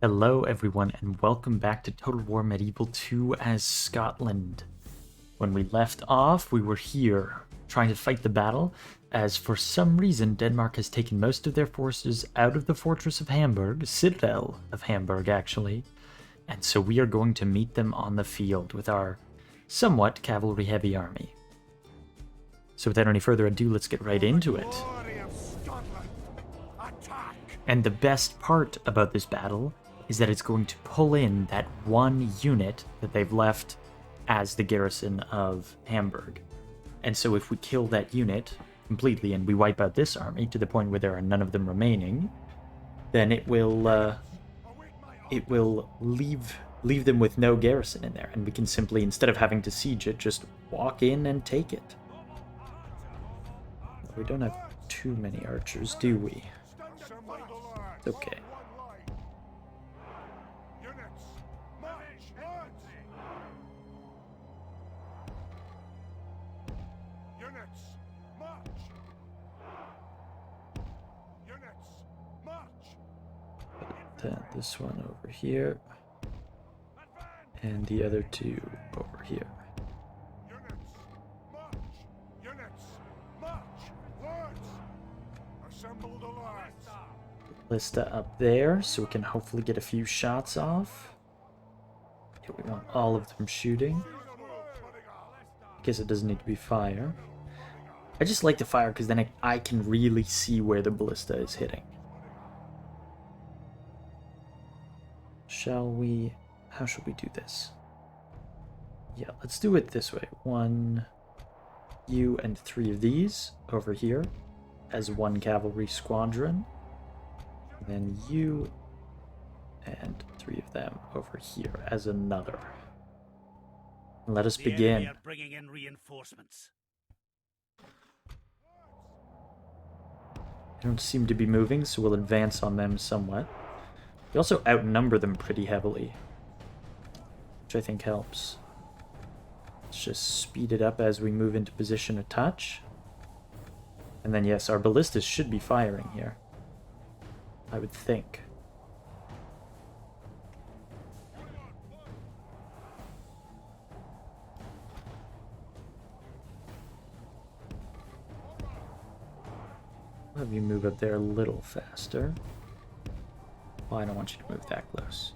Hello everyone and welcome back to Total War Medieval 2 as Scotland. When we left off, we were here, trying to fight the battle, as for some reason Denmark has taken most of their forces out of the fortress of Hamburg, citadel of Hamburg actually, and so we are going to meet them on the field with our somewhat cavalry-heavy army. So without any further ado, let's get right into it. And the best part about this battle is that it's going to pull in that one unit that they've left as the garrison of Hamburg. And so if we kill that unit completely and we wipe out this army to the point where there are none of them remaining, then it will leave them with no garrison in there, and we can simply, instead of having to siege it, just walk in and take it. We don't have too many archers, do we? Okay. Put this one over here, and the other two over here. Ballista up there, so we can hopefully get a few shots off. Yeah, we want all of them shooting. Guess it doesn't need to be fire. I just like the fire because then I can really see where the ballista is hitting. Shall we? How should we do this? Yeah, let's do it this way. One, you and 3 of these over here as one cavalry squadron. And then you and 3 of them over here as another. Let us begin. Are bringing in reinforcements. They don't seem to be moving, so we'll advance on them somewhat. We also outnumber them pretty heavily, which I think helps. Let's just speed it up as we move into position a touch. And then yes, our ballistas should be firing here, I would think. I'll have you move up there a little faster. Well, I don't want you to move that close.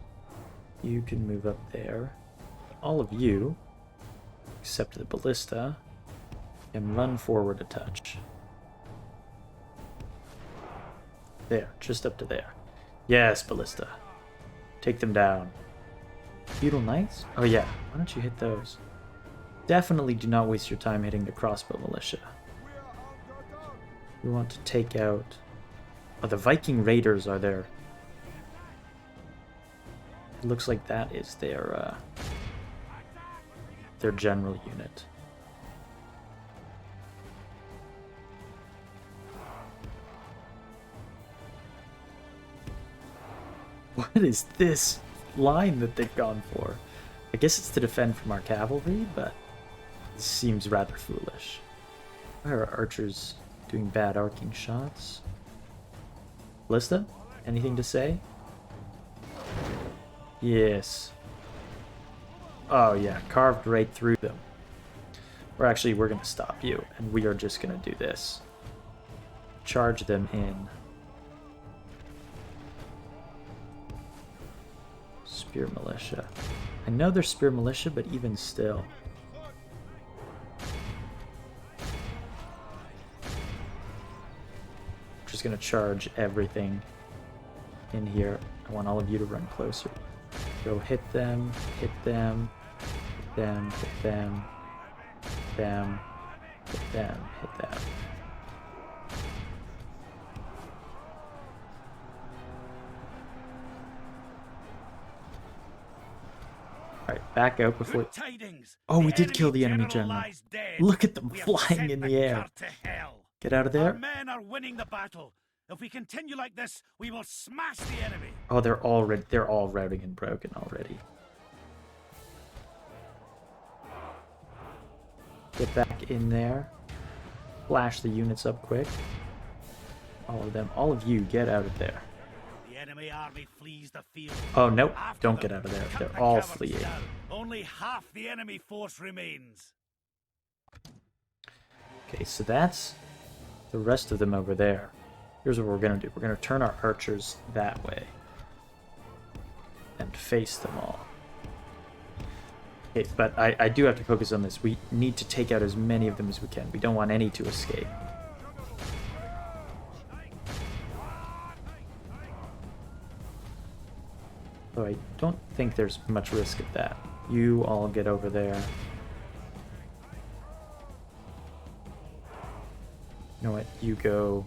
You can move up there. All of you, except the ballista, can run forward a touch. There, just up to there. Yes, ballista. Take them down. Feudal knights? Oh yeah, why don't you hit those? Definitely do not waste your time hitting the crossbow militia. We want to take out... Oh, the Viking raiders are there. It looks like that is their general unit. What is this line that they've gone for? I guess it's to defend from our cavalry, but this seems rather foolish. Why are archers doing bad arcing shots? Ballista? Anything to say? Yes. Oh yeah, carved right through them. Or actually, we're going to stop you, and we are just going to do this. Charge them in. Spear militia. I know they're spear militia, but even still. Just going to charge everything in here. I want all of you to run closer. Go hit them, hit them, hit them, hit them, hit them, hit them, hit them. Alright, back out before... Oh, we did kill the enemy general. Look at them flying in the air. Get out of there. Our men are winning the battle. If we continue like this, we will smash the enemy. Oh, they're all routing and broken already. Get back in there. Flash the units up quick. All of them. All of you, get out of there. The enemy enemy army flees the field. Oh, nope. After Don't them, get out of there. cut They're the all cowards fleeing. down. Only half the enemy force remains. Okay, so that's the rest of them over there. Here's what we're going to do. We're going to turn our archers that way. And face them all. Okay, but I do have to focus on this. We need to take out as many of them as we can. We don't want any to escape. So I don't think there's much risk of that. You all get over there. You know what? You go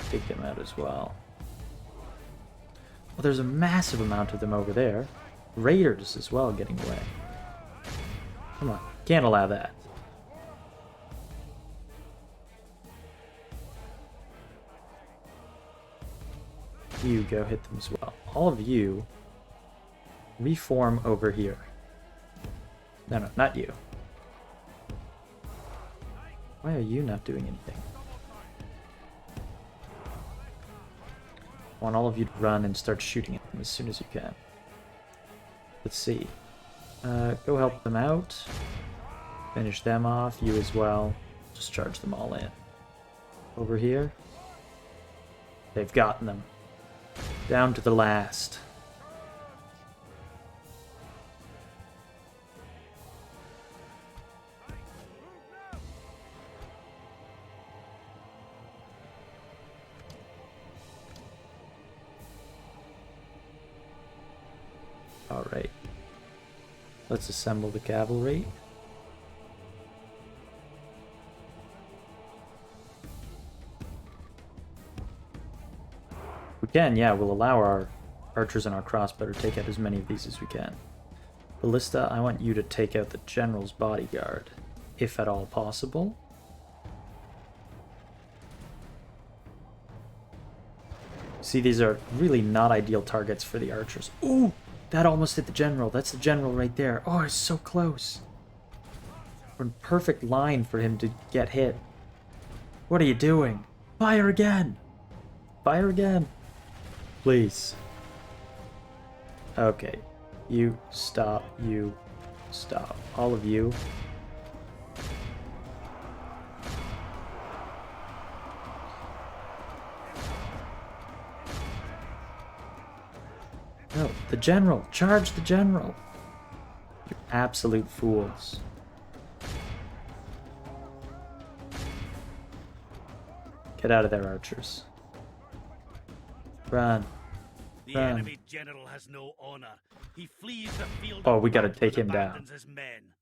take them out as well. Well, there's a massive amount of them over there. Raiders as well getting away. Come on. Can't allow that. You go hit them as well. All of you reform over here. No, not you. Why are you not doing anything? I want all of you to run and start shooting at them as soon as you can. Let's see. Go help them out. Finish them off. You as well. Just charge them all in. Over here. They've gotten them. Down to the last. Alright. Let's assemble the cavalry. We can, yeah, we'll allow our archers and our crossbow to take out as many of these as we can. Ballista, I want you to take out the general's bodyguard, if at all possible. See, these are really not ideal targets for the archers. Ooh! That almost hit the general. That's the general right there. Oh, it's so close. We're in perfect line for him to get hit. What are you doing? Fire again! Fire again! Please. Okay. You stop. You stop. All of you. No, the general! Charge the general! You absolute fools. Get out of there, archers. Run. The Run. enemy general has no honor. He flees the field. Oh, we gotta and take him down. abandons his men.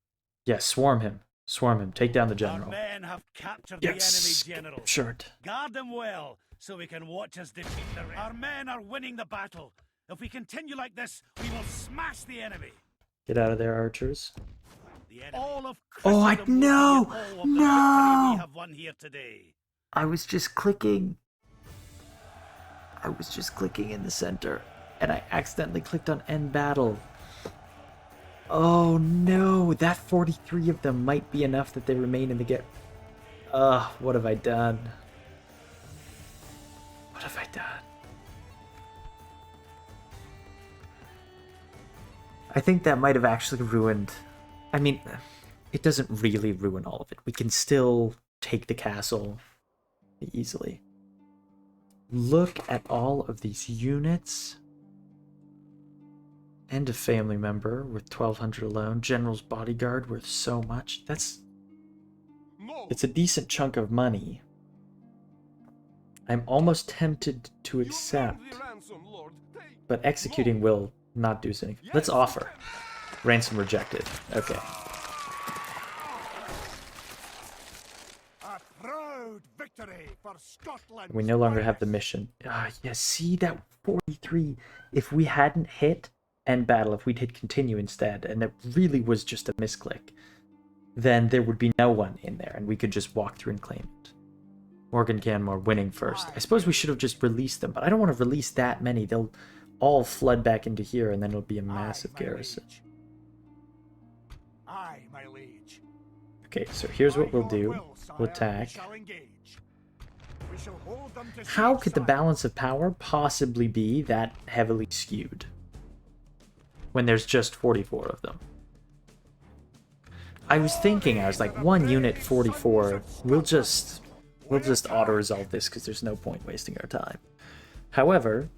Yeah, swarm him. Swarm him. Take down the Our general. men have captured Yes! the enemy general. Shirt. Guard them well, so we can watch us defeat the rest. Our men are winning the battle. If we continue like this, we will smash the enemy. Get out of there, archers. The enemy. All of Oh, Christendom will be no! in awe of the No! victory we have won here today. I was just clicking. I was just clicking in the center, and I accidentally clicked on end battle. Oh no, that 43 of them might be enough that they remain in the get. Ugh, what have I done? What have I done? I think that might have actually ruined... I mean, it doesn't really ruin all of it. We can still take the castle easily. Look at all of these units. And a family member worth 1,200 alone. General's bodyguard worth so much. It's a decent chunk of money. I'm almost tempted to accept. But executing will not do anything. Let's offer. Ransom rejected. Okay. A proud victory for Scotland. We no longer have the mission. Ah, yeah, see that 43? If we hadn't hit end battle, if we'd hit continue instead, and it really was just a misclick, then there would be no one in there, and we could just walk through and claim it. Morgan Canmore winning first. I suppose we should have just released them, but I don't want to release that many. They'll all flood back into here, and then it'll be a massive garrison. Aye, my liege. Okay, so here's what we'll do. We'll attack. shall hold them to How siege, could the sire. balance of power possibly be that heavily skewed when there's just 44 of them? I was thinking, I was like, 1 unit 44, we'll just auto-resolve this because there's no point wasting our time. However,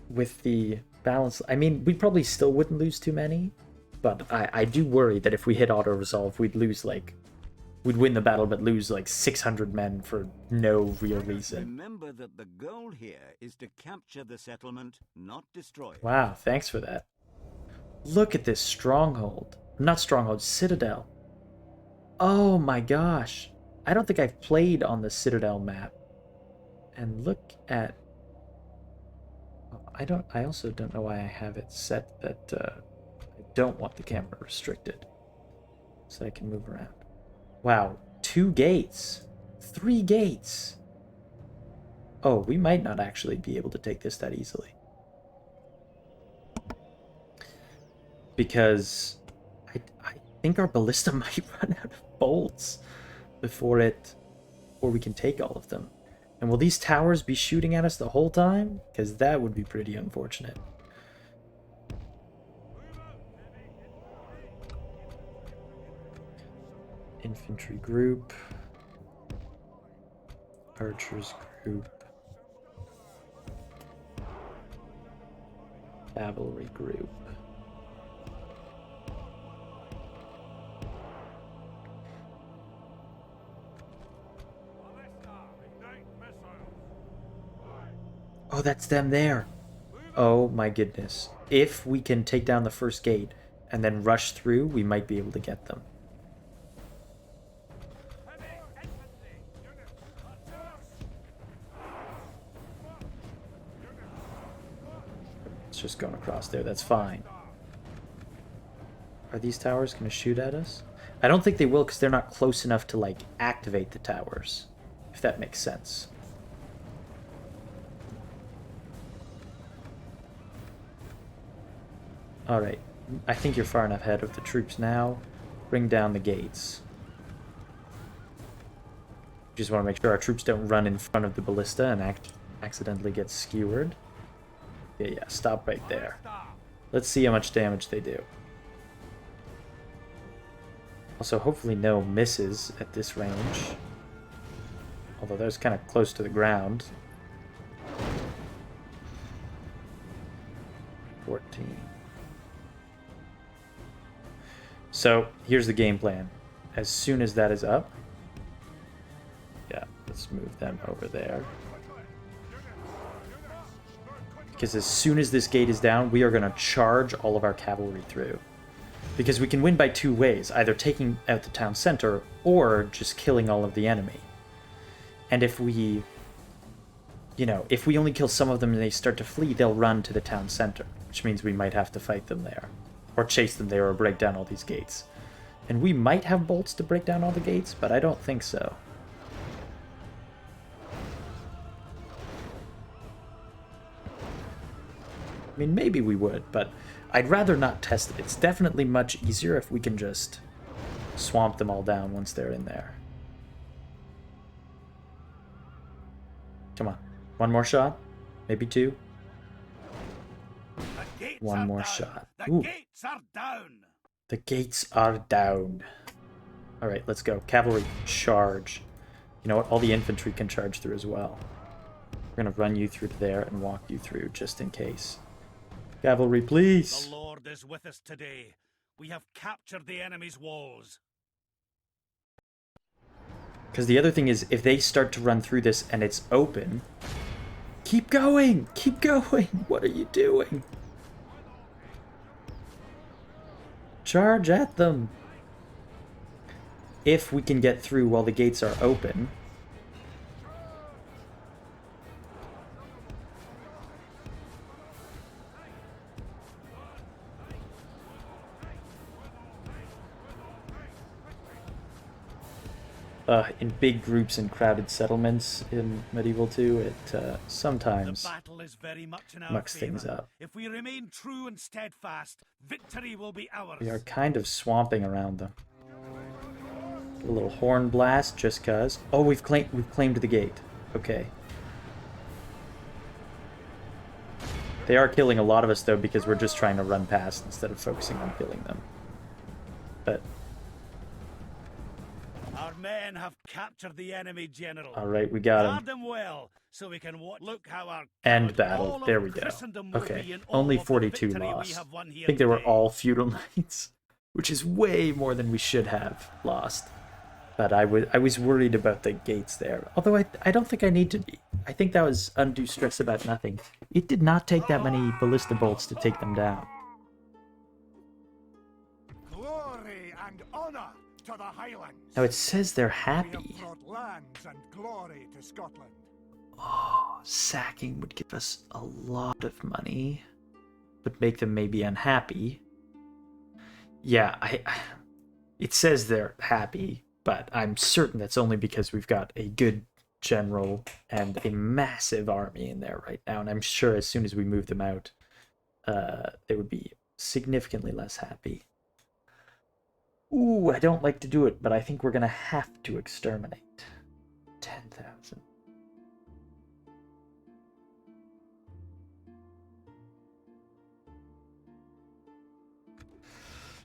with the balance, I mean, we probably still wouldn't lose too many, but I do worry that if we hit auto-resolve, we'd win the battle but lose like 600 men for no real reason. Remember that the goal here is to capture the settlement, not destroy it. Wow, thanks for that. Look at this stronghold. Not stronghold, citadel. Oh my gosh. I don't think I've played on the citadel map. And look at... I also don't know why I have it set that I don't want the camera restricted. So I can move around. Wow, 2 gates. 3 gates. Oh, we might not actually be able to take this that easily. Because I think our ballista might run out of bolts before we can take all of them. And will these towers be shooting at us the whole time? Because that would be pretty unfortunate. Infantry group. Archers group. Cavalry group. Oh, that's them there. Oh my goodness. If we can take down the first gate and then rush through, we might be able to get them. It's just going across there. That's fine. Are these towers going to shoot at us? I don't think they will because they're not close enough to, like, activate the towers. If that makes sense. Alright, I think you're far enough ahead of the troops now. Bring down the gates. Just want to make sure our troops don't run in front of the ballista and accidentally get skewered. Yeah, stop right there. Let's see how much damage they do. Also, hopefully no misses at this range. Although that was kind of close to the ground. 14. So, here's the game plan. As soon as that is up... Yeah, let's move them over there. Because as soon as this gate is down, we are going to charge all of our cavalry through. Because we can win by 2 ways. Either taking out the town center, or just killing all of the enemy. And if we... You know, if we only kill some of them and they start to flee, they'll run to the town center. Which means we might have to fight them there. Or chase them there, or break down all these gates. And we might have bolts to break down all the gates, but I don't think so. I mean, maybe we would, but I'd rather not test it. It's definitely much easier if we can just swamp them all down once they're in there. Come on. 1 more shot? Maybe 2? One more shot. The gates are down. The gates are down. Alright, let's go. Cavalry, charge. You know what? All the infantry can charge through as well. We're going to run you through to there and walk you through just in case. Cavalry, please. The Lord is with us today. We have captured the enemy's walls. Because the other thing is, if they start to run through this and it's open... Keep going! Keep going! What are you doing? Charge at them! If we can get through while the gates are open... in big groups and crowded settlements in Medieval 2, it sometimes The battle is very much in our mucks favor. things up. If we remain true and steadfast, victory will be ours. We are kind of swamping around them. A little horn blast, just cause. Oh, we've claimed the gate. Okay. They are killing a lot of us, though, because we're just trying to run past instead of focusing on killing them. But... Our men have captured the enemy general. Alright, we got Guard him. them well, so we can look how our End coward battle. all of There we go. Christendom will Okay. be in awe Only of the 42 victory we lost. have won I here think they were today. all feudal knights, which is way more than we should have lost. But I was worried about the gates there. Although I don't think I need to be. I think that was undue stress about nothing. It did not take that many ballista bolts to take them down. Glory and honor to the Highlands. Now it says they're We happy. have brought lands and glory to Scotland. Oh, sacking would give us a lot of money. Would make them maybe unhappy. Yeah, it says they're happy. But I'm certain that's only because we've got a good general and a massive army in there right now. And I'm sure as soon as we move them out, they would be significantly less happy. Ooh, I don't like to do it, but I think we're going to have to exterminate. 10,000.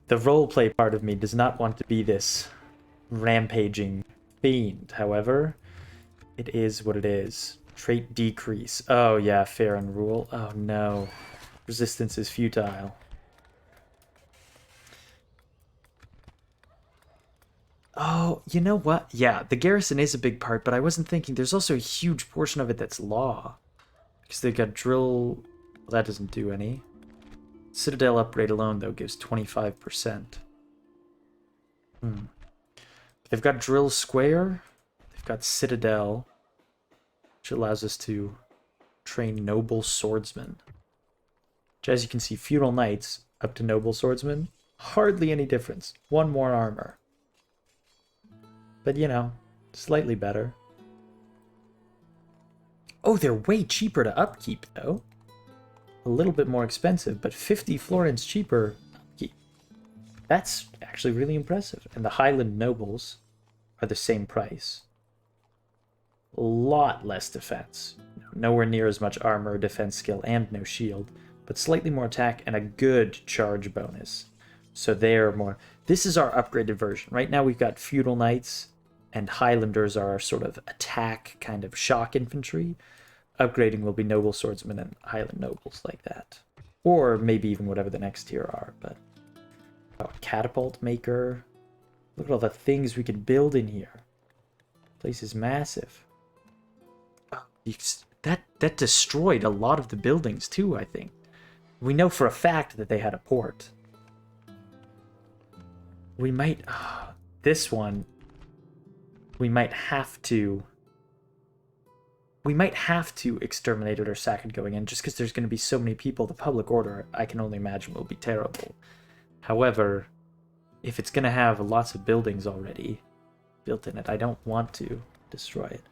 The roleplay part of me does not want to be this rampaging fiend. However, it is what it is. Trait decrease. Oh yeah, fair and rule. Oh no. Resistance is futile. Oh, you know what? Yeah, the garrison is a big part, but I wasn't thinking there's also a huge portion of it that's law. Because they got drill... Well, that doesn't do any. Citadel upgrade alone, though, gives 25%. They've got drill square, they've got citadel, which allows us to train noble swordsmen. Which, as you can see, feudal knights up to noble swordsmen, hardly any difference. One more armor. But, you know, slightly better. Oh, they're way cheaper to upkeep, though. A little bit more expensive, but 50 florins cheaper upkeep. That's actually really impressive. And the Highland nobles are the same price. A lot less defense. Nowhere near as much armor, defense skill, and no shield, but slightly more attack and a good charge bonus. So they're more... This is our upgraded version. Right now we've got feudal knights, and Highlanders are our sort of attack kind of shock infantry. Upgrading will be noble swordsmen and Highland nobles like that. Or maybe even whatever the next tier are, but... Oh, catapult maker. Look at all the things we can build in here. Place is massive. Oh, that destroyed a lot of the buildings too, I think. We know for a fact that they had a port. We might... this one... We might have to exterminate it or sack it going in, just because there's going to be so many people. The public order, I can only imagine, will be terrible. However, if it's going to have lots of buildings already built in it, I don't want to destroy it.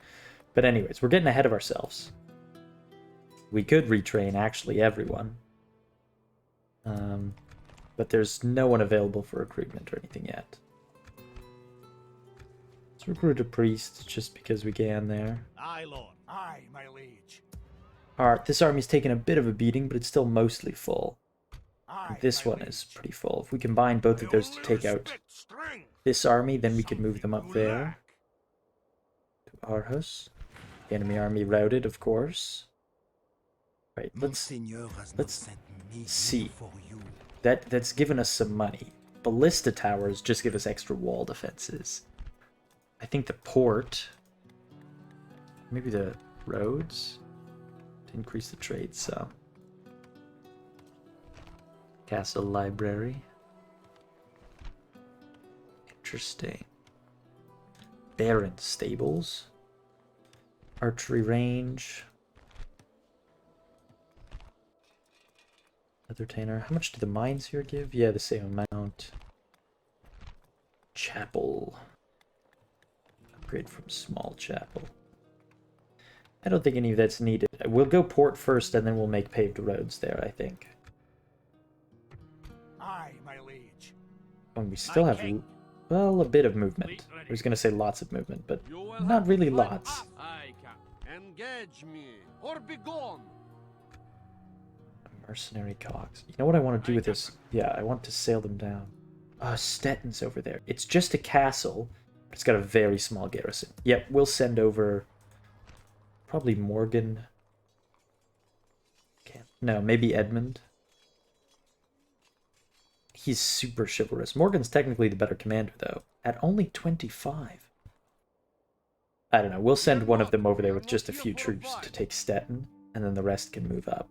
But anyways, we're getting ahead of ourselves. We could retrain, actually, everyone. But there's no one available for recruitment or anything yet. Let's recruit a priest, just because we can there. Aye, Lord. Aye, my liege. Alright, this army's taken a bit of a beating, but it's still mostly full. Aye, This my one liege. is pretty full. If we combine both of those to take out this army, then we can move them up there. To Aarhus. The enemy army routed, of course. Right, let's see. That's given us some money. Ballista towers just give us extra wall defenses. I think the port... Maybe the roads? To increase the trade, so... Castle library. Interesting. Baron stables. Archery range. Entertainer. How much do the mines here give? Yeah, the same amount. Chapel. Upgrade from small chapel. I don't think any of that's needed. We'll go port first, and then we'll make paved roads there, I think. Aye, my liege. And we still have, well, a bit of movement. I was going to say lots of movement, but not really lots. Engage me, or be gone. Mercenary cogs. You know what I want to do with this? Yeah, I want to sail them down. Stettin's over there. It's just a castle, but it's got a very small garrison. Yep, we'll send over probably Morgan. No, maybe Edmund. He's super chivalrous. Morgan's technically the better commander, though, at only 25. I don't know. We'll send one of them over there with just a few troops to take Stettin, and then the rest can move up.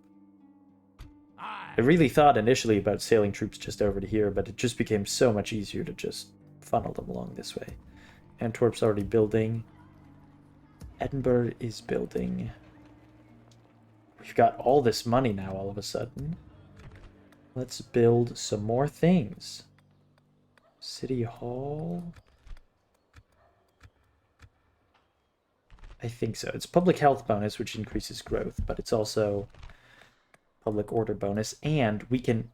I really thought initially about sailing troops just over to here, but it just became so much easier to just funnel them along this way. Antwerp's already building. Edinburgh is building. We've got all this money now all of a sudden. Let's build some more things. City Hall. I think so. It's public health bonus, which increases growth, but it's also public order bonus, and we can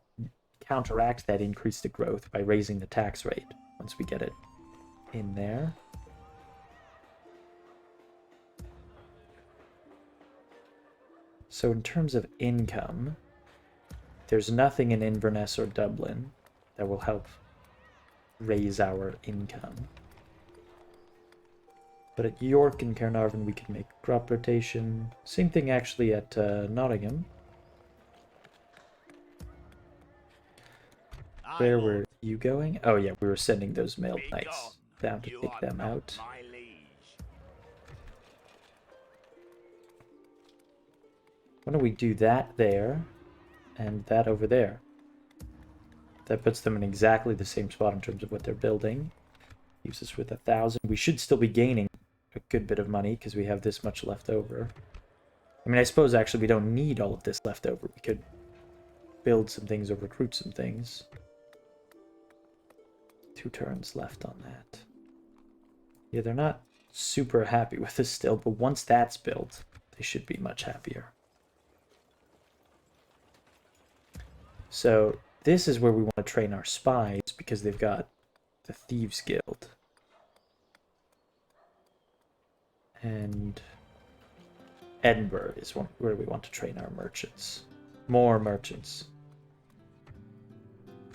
counteract that increase to growth by raising the tax rate once we get it in there. So in terms of income, there's nothing in Inverness or Dublin that will help raise our income. But at York and Caernarvon we can make crop rotation. Same thing actually at Nottingham. Where were you going? Oh yeah, we were sending those mailed knights down to take them out. Why don't we do that there, and that over there? That puts them in exactly the same spot in terms of what they're building. Leaves us with 1,000. We should still be gaining a good bit of money because we have this much left over. I mean, I suppose actually we don't need all of this left over. We could build some things or recruit some things. 2 turns left on that. Yeah, they're not super happy with this still, but once that's built, they should be much happier. So this is where we want to train our spies because they've got the Thieves Guild. And Edinburgh is where we want to train our merchants. More merchants.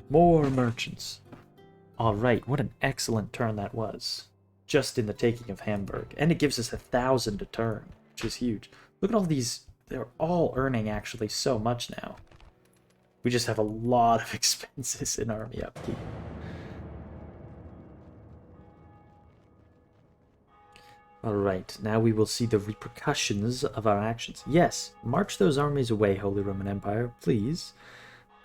More merchants. Alright, what an excellent turn that was. Just in the taking of Hamburg. And it gives us 1,000 a turn, which is huge. Look at all these. They're all earning actually so much now. We just have a lot of expenses in army upkeep. Alright, now we will see the repercussions of our actions. Yes, march those armies away, Holy Roman Empire, please.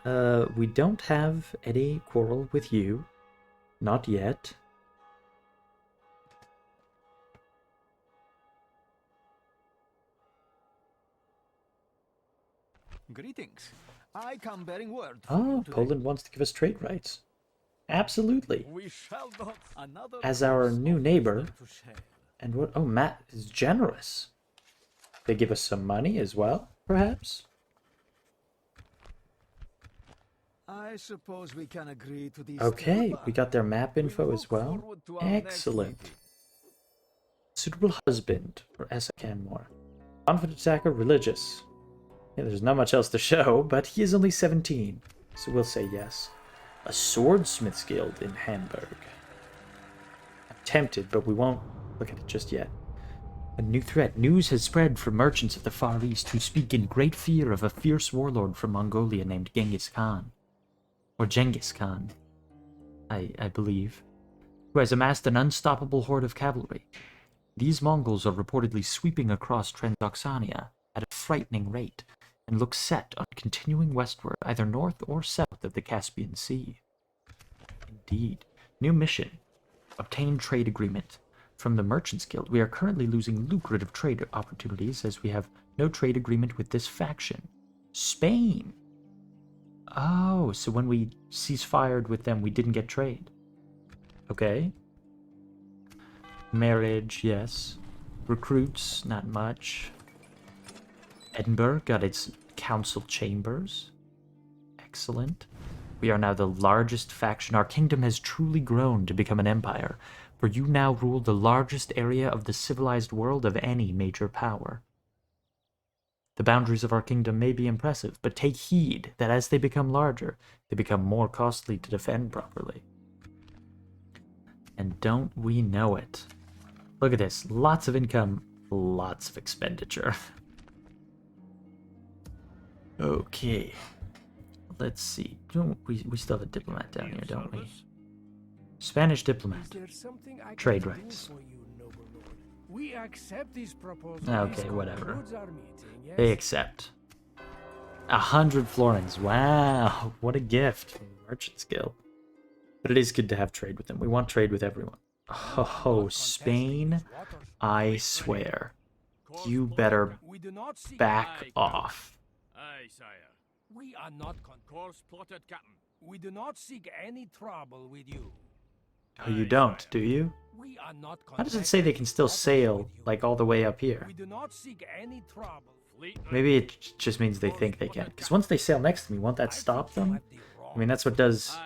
We don't have any quarrel with you. Not yet. Greetings. I come bearing word. Oh, Poland wants to give us trade rights. Absolutely. We shall not another As our new neighbor. And what? Oh, Matt is generous. They give us some money as well, perhaps? I suppose we can agree to these. Okay, we got their map info as well. Excellent. Suitable husband for Essa Canmore. Confident attacker, religious. Yeah, there's not much else to show, but he is only 17, so we'll say yes. A swordsmith's guild in Hamburg. I'm tempted, but we won't look at it just yet. A new threat. News has spread from merchants of the Far East who speak in great fear of a fierce warlord from Mongolia named Genghis Khan. Or Genghis Khan, I believe, who has amassed an unstoppable horde of cavalry. These Mongols are reportedly sweeping across Transoxania at a frightening rate, and look set on continuing westward, either north or south of the Caspian Sea. Indeed. New mission. Obtain trade agreement. From the Merchants Guild, we are currently losing lucrative trade opportunities as we have no trade agreement with this faction. Spain! Oh, so when we ceased with them, we didn't get trade. Okay. Marriage, yes. Recruits, not much. Edinburgh got its council chambers. Excellent. We are now the largest faction. Our kingdom has truly grown to become an empire. for you now rule the largest area of the civilized world of any major power. The boundaries of our kingdom may be impressive, but take heed that as they become larger, they become more costly to defend properly. And don't we know it? Look at this. Lots of income, lots of expenditure. Okay. Let's see. We still have a diplomat down here, don't we? Spanish diplomat. Trade rights. We accept these proposals. Okay, whatever. They accept. 100 florins. Wow, what a gift from the Merchants Guild. But it is good to have trade with them. We want trade with everyone. Oh, Spain, I swear. You better back off. Aye, sire. We are not Course plotted, Captain. We do not seek any trouble with you. Oh, you don't, do you? We are not How does it say they can still sail, like, all the way up here? We do not seek any trouble. Maybe it just means they think they can. Because once they sail next to me, won't that stop them? I mean, that's what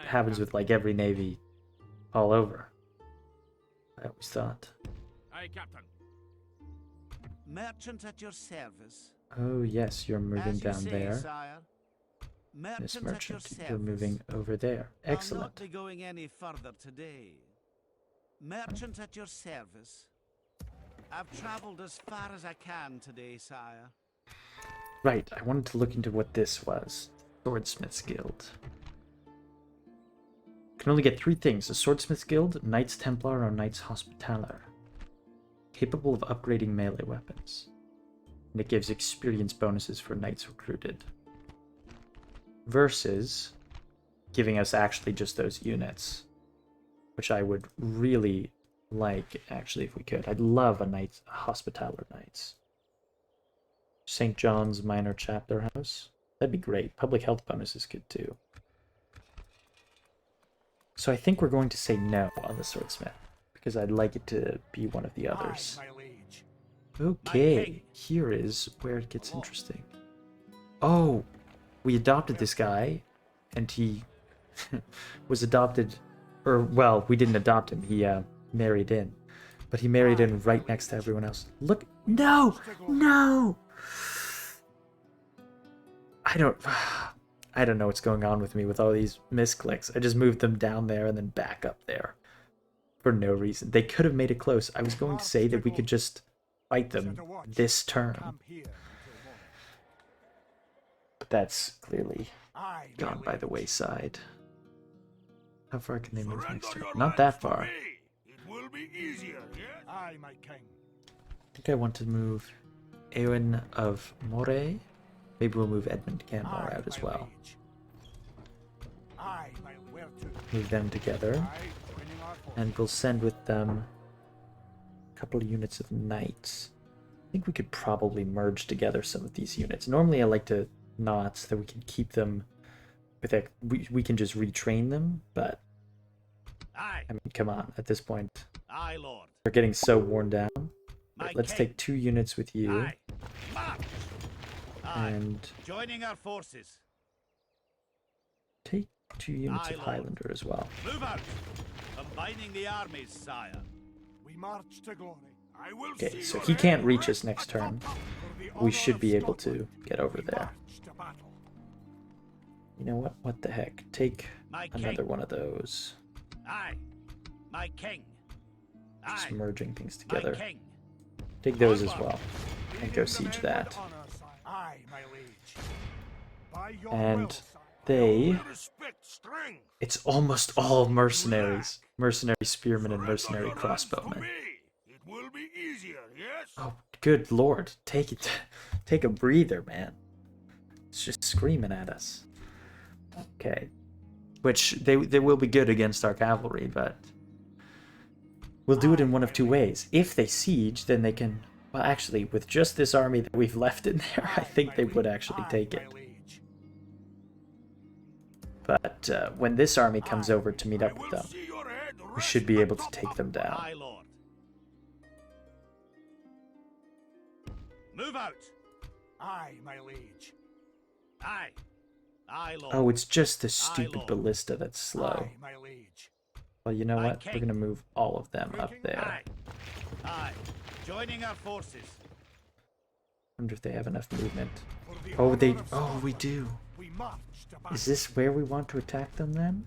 happens with, like, every navy all over. I always thought. Aye, Captain. Merchant at your service. Oh, yes, you're moving As you down say, there. sire. Miss Merchant at your Merchant, you're service. moving over there. I'll not Excellent. be going any further today. Merchant at your service. I've traveled as far as I can today, sire. Right, I wanted to look into what this was. Swordsmith's Guild. Can only get 3 things. A Swordsmith's Guild, Knights Templar, or Knights Hospitaller. Capable of upgrading melee weapons. And it gives experience bonuses for knights recruited. Versus giving us actually just those units. Which I would really like, actually, if we could. I'd love a Hospitaller Knights. St. John's Minor Chapter House. That'd be great. Public health bonus is good too. So I think we're going to say no on the Swordsmith. Because I'd like it to be one of the others. Aye, my liege. Okay, here is where it gets interesting. Oh, we adopted this guy. And he was adopted. Or, well, we didn't adopt him. He married in. But he married in right next to everyone else. Look. No! No! I don't know what's going on with me with all these misclicks. I just moved them down there and then back up there. For no reason. They could have made it close. I was going to say that we could just fight them this turn. Camp here until morning. But that's clearly Aye, my gone by liege. the wayside. How far can they move next turn? Not that far. It will be easier, yes? Aye, my king. I think I want to move Eowyn of Moray. Maybe we'll move Edmund Canmore out as my well. liege. Aye, my where to? Move them together. Aye, joining our force. And we'll send with them a couple of units of knights. I think we could probably merge together some of these units. Normally I like to not, so that we can keep them with a, we can just retrain them, but Aye, I mean, come on, at this point aye, lord. they're getting so worn down. My Let's king. take 2 units with you Aye, march. Aye, and joining our forces. take 2 units Aye, of lord. Highlander as well. Move out. Combining the armies, sire. We march to glory. I will Okay, see so your he can't head reach us rest next atop turn. for the We honor should of be able to Scotland. get over We there. march to battle. You know what? What the heck? Take My another king. one of those. Aye, my king. Just Aye, merging things my together. king. Take those as Onward. well. And Leading go the siege men with that. honor, sire. Aye, my liege. By your And will, sire. they... Respect strength. It's almost all mercenaries. Mercenary spearmen and mercenary crossbowmen. It will be easier, yes? Oh, good lord. Take it. Take a breather, man. It's just screaming at us. Okay. Which, they will be good against our cavalry, but... We'll do it in one of 2 ways. If they siege, then they can... Well, actually, with just this army that we've left in there, I think they would actually take it. But when this army comes over to meet up with them, we should be able to take them down. Aye, lord. Move out. Aye, my liege. Aye. Aye, lord. Oh, it's just the Aye, stupid lord. ballista that's slow. Aye, my liege. Well, you know Aye, what? We're King. gonna move all of them up there. Aye. Aye. Joining our forces. Wonder if they have enough movement. For the Oh, honor they. of Oh, we Scotland, do. we march to battle. Is this where we want to attack them then?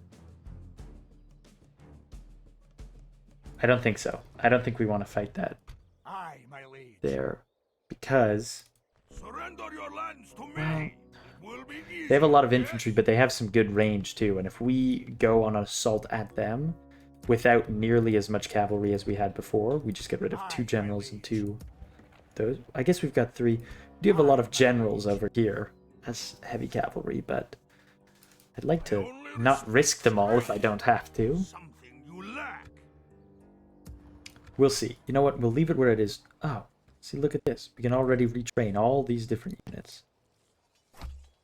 I don't think so. I don't think we want to fight that Aye, my liege. there, because Surrender your lands to me. Well, It will be easy. they have a lot of infantry, but they have some good range too. And if we go on an assault at them without nearly as much cavalry as we had before, we just get rid of 2 generals and 2 those. I guess we've got 3. We do have a lot of generals over here as heavy cavalry, but I'd like to not risk them all if I don't have to. Something you lack. We'll see. You know what? We'll leave it where it is. Oh, see, look at this. We can already retrain all these different units.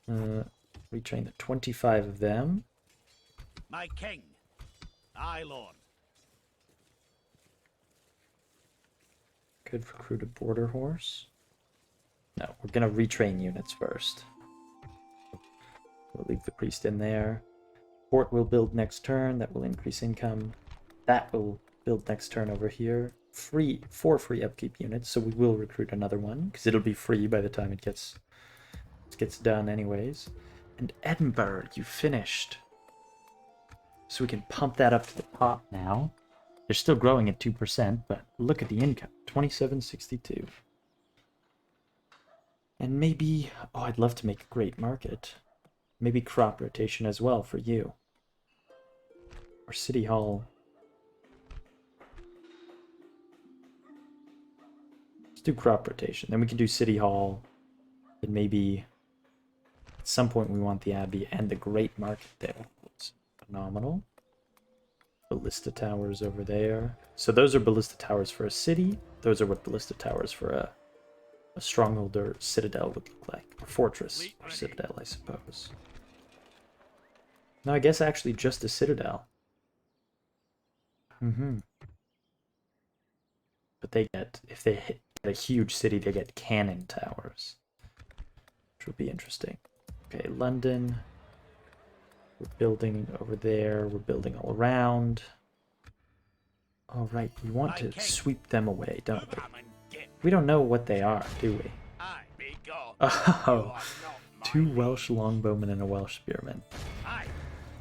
Retrain the 25 of them. My king. Aye, lord. Could recruit a border horse. No, we're gonna retrain units first. We'll leave the priest in there. Fort will build next turn. That will increase income. That will build next turn over here. 4 free upkeep units, so we will recruit another one because it'll be free by the time it gets done anyways. And Edinburgh, you finished. So we can pump that up to the top now. They're still growing at 2%, but look at the income, 2762. And maybe, oh, I'd love to make a great market. Maybe crop rotation as well for you. Or City Hall. Let's do crop rotation. Then we can do City Hall. And maybe at some point we want the Abbey and the Great Market there. It's phenomenal. Ballista towers over there. So those are ballista towers for a city. Those are what ballista towers for a stronghold or citadel would look like. Or fortress or citadel, I suppose. No, I guess actually just a citadel. But they get, if they hit a huge city, they get cannon towers. Which will be interesting. Okay, London. We're building over there. We're building all around. All right, we want to sweep them away, don't we? We don't know what they are, do we? Aye, be gone. Oh, 2 Welsh longbowmen and a Welsh spearman. Aye.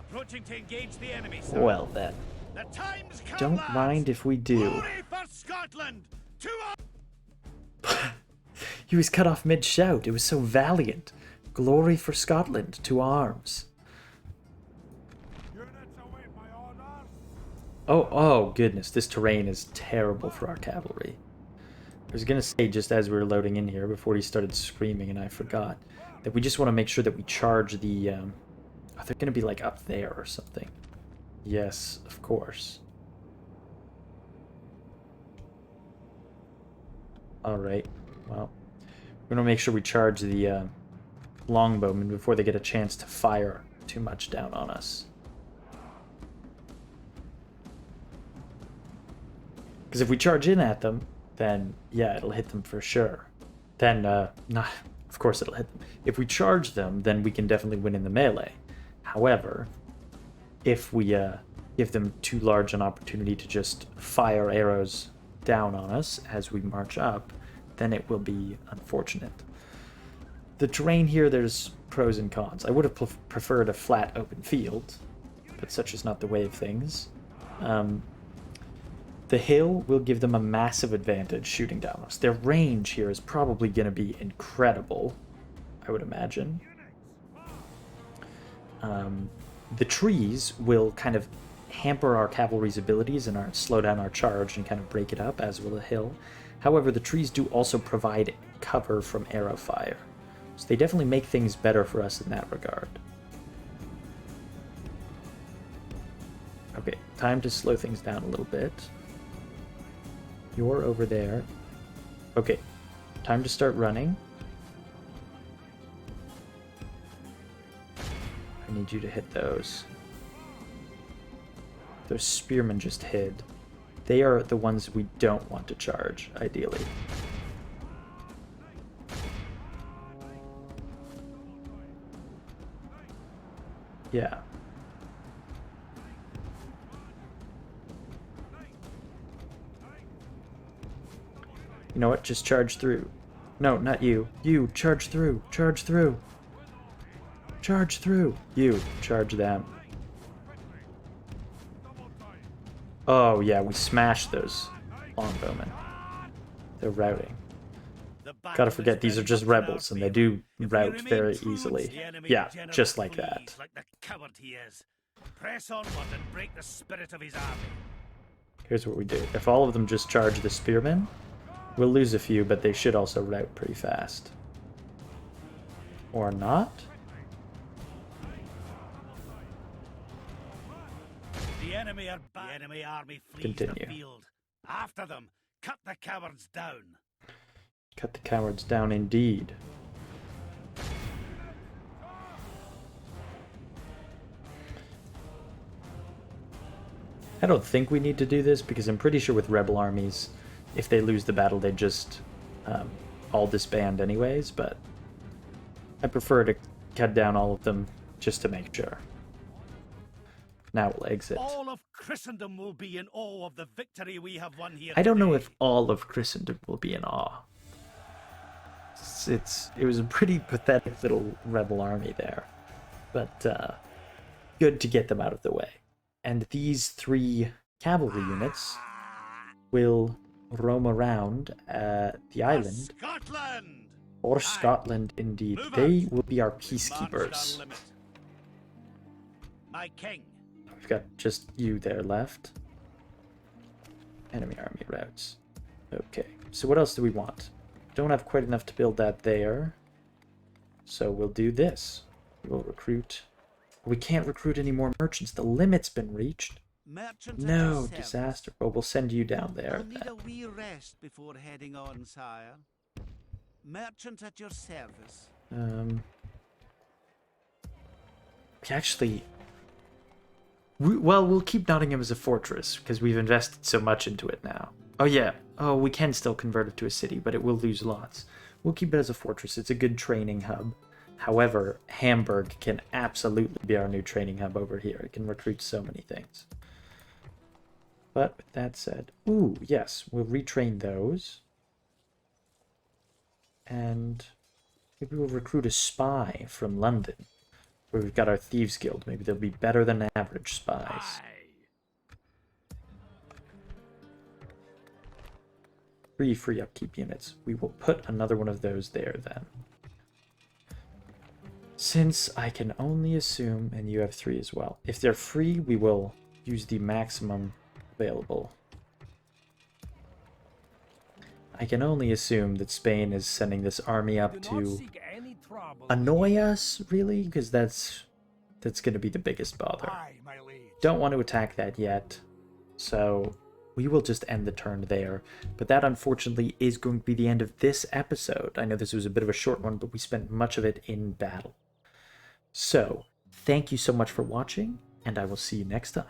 Approaching to engage the enemy, sir. Well then, The time's come, don't lads. mind if we do. Glory for Scotland! To our... He was cut off mid-shout. It was so valiant. Glory for Scotland, to arms. Units await my orders. Oh goodness, this terrain is terrible for our cavalry. I was gonna say just as we were loading in here before he started screaming and I forgot that we just want to make sure that we charge the oh, they're gonna be like up there or something. Yes, of course. Alright, well, we're gonna make sure we charge the longbowmen before they get a chance to fire too much down on us. Because if we charge in at them, then yeah, it'll hit them for sure. Then, not, of course it'll hit them. If we charge them, then we can definitely win in the melee. However, if we give them too large an opportunity to just fire arrows down on us as we march up, then it will be unfortunate. The terrain here, there's pros and cons. I would have preferred a flat open field, but such is not the way of things. The hill will give them a massive advantage shooting down us. Their range here is probably going to be incredible, I would imagine. The trees will kind of hamper our cavalry's abilities and slow down our charge and kind of break it up, as will the hill. However, the trees do also provide cover from arrow fire. So they definitely make things better for us in that regard. Okay, time to slow things down a little bit. You're over there. Okay, time to start running. I need you to hit those. Those spearmen just hid. They are the ones we don't want to charge, ideally. Yeah. You know what? Just charge through. No, not you. You, charge through. Charge through. Charge through. You, charge them. Oh, yeah, we smashed those longbowmen. They're routing. Gotta forget, these are just rebels, and they do rout very easily. Yeah, just like that. Like the coward he is. Press onward and break the spirit of his army. Here's what we do. If all of them just charge the spearmen, we'll lose a few, but they should also rout pretty fast. Or not? The enemy are back. The enemy army flees Continue. the field. After them, cut the cowards down. Cut the cowards down indeed. I don't think we need to do this because I'm pretty sure with rebel armies, if they lose the battle, they just all disband anyways, but I prefer to cut down all of them just to make sure. Now we'll exit. All of Christendom will be in awe of the victory we have won here. I don't know today. if all of Christendom will be in awe. It was a pretty pathetic little rebel army there, but good to get them out of the way. And these 3 cavalry units will roam around the island, Scotland! or Scotland indeed. Move They out. will be our March peacekeepers. our limit. My king. We've got just you there left. Enemy army routes. Okay, so what else do we want? Don't have quite enough to build that there. So we'll do this. We'll recruit. We can't recruit any more merchants. The limit's been reached. Merchant at No, your service. disaster. Well, we'll send you down there You'll need then. a wee rest before heading on, sire. Merchant at your service. Actually, we'll keep Nottingham as a fortress because we've invested so much into it now. Oh yeah. Oh, we can still convert it to a city, but it will lose lots. We'll keep it as a fortress. It's a good training hub. However, Hamburg can absolutely be our new training hub over here. It can recruit so many things. But with that said, ooh, yes, we'll retrain those. And maybe we'll recruit a spy from London, where we've got our Thieves Guild. Maybe they'll be better than average spies. Free upkeep units. We will put another one of those there then. Since I can only assume, and you have 3 as well, if they're free, we will use the maximum available. I can only assume that Spain is sending this army up Do not to seek any trouble. annoy us, really, because that's going to be the biggest bother. Aye, my liege. Don't want to attack that yet, so we will just end the turn there. But that, unfortunately, is going to be the end of this episode. I know this was a bit of a short one, but we spent much of it in battle. So, thank you so much for watching, and I will see you next time.